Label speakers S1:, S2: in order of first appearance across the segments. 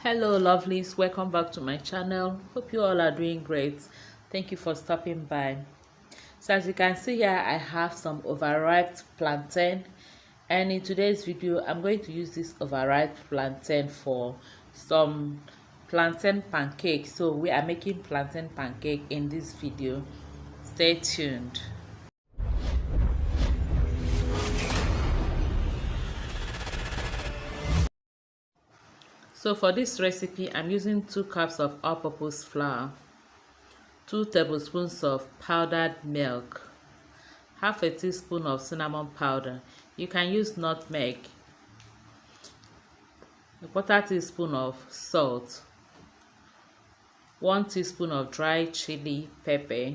S1: Hello lovelies, welcome back to my channel. Hope you all are doing great. Thank you for stopping by. So as you can see here, I have some overripe plantain, and in today's video I'm going to use this overripe plantain for some plantain pancakes. So we are making plantain pancake in this video. Stay tuned. So for this recipe, I'm using 2 cups of all-purpose flour, 2 tablespoons of powdered milk, half a teaspoon of cinnamon powder. You can use nutmeg, a quarter teaspoon of salt, 1 teaspoon of dry chili pepper,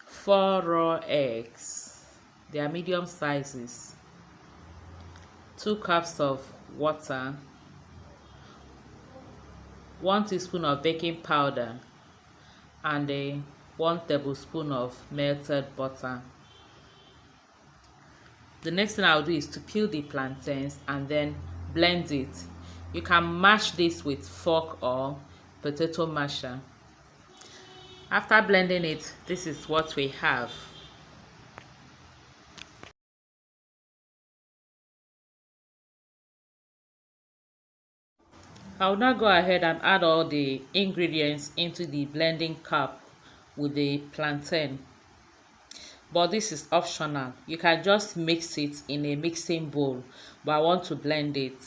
S1: 4 raw eggs, they are medium sizes, 2 cups of water, 1 teaspoon of baking powder, and 1 tablespoon of melted butter. The next thing I'll do is to peel the plantains and then blend it. You can mash this with fork or potato masher. After blending it, this is what we have. I'll now go ahead and add all the ingredients into the blending cup with the plantain. But this is optional. You can just mix it in a mixing bowl, but I want to blend it.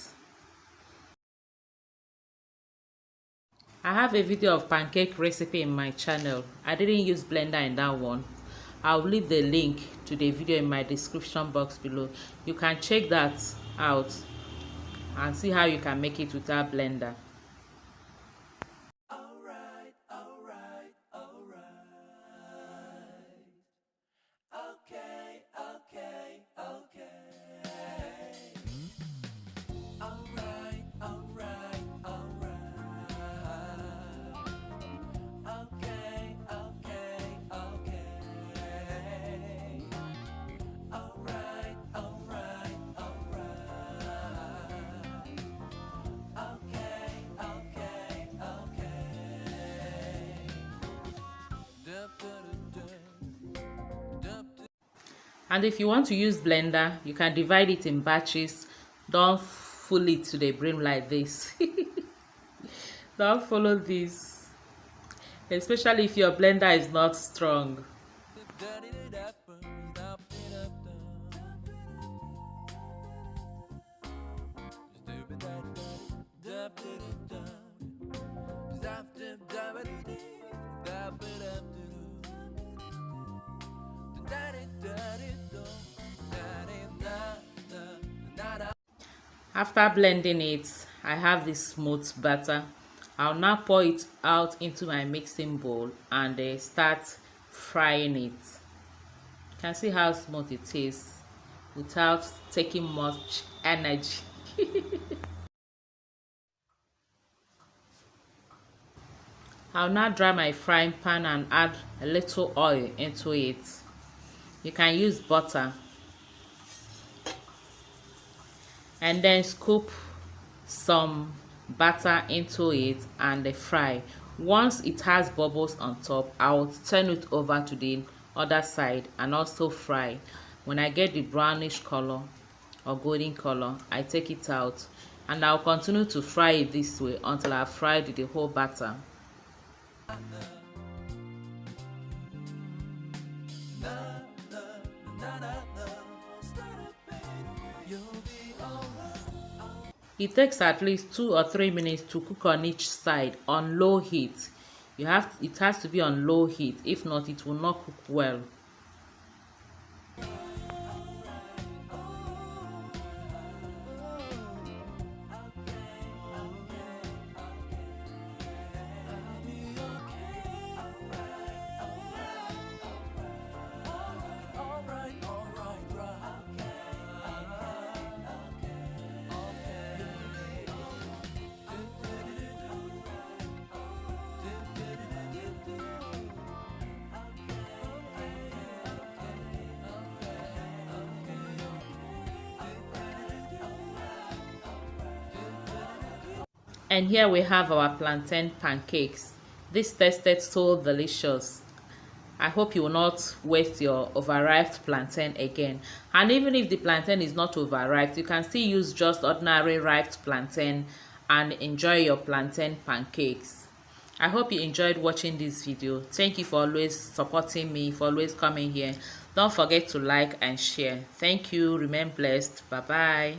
S1: I have a video of pancake recipe in my channel. I didn't use blender in that one. I'll leave the link to the video in my description box below. You can check that out and see how you can make it without blender. And if you want to use blender, you can divide it in batches. Don't full it to the brim like this. Don't follow this, especially if your blender is not strong. After blending it, I have this smooth batter. I'll now pour it out into my mixing bowl and start frying it. You can see how smooth it is without taking much energy. I'll now dry my frying pan and add a little oil into it. You can use butter. And then scoop some batter into it and fry. Once it has bubbles on top, I'll turn it over to the other side and also fry. When I get the brownish color or golden color, I take it out and I'll continue to fry it this way until I've fried the whole batter. It takes at least 2 or 3 minutes to cook on each side on low heat. It has to be on low heat, if not it will not cook well. And here we have our plantain pancakes. This tasted so delicious. I hope you will not waste your overripe plantain again. And even if the plantain is not overripe, you can still use just ordinary ripe plantain and enjoy your plantain pancakes. I hope you enjoyed watching this video. Thank you for always supporting me, for always coming here. Don't forget to like and share. Thank you. Remain blessed. Bye bye.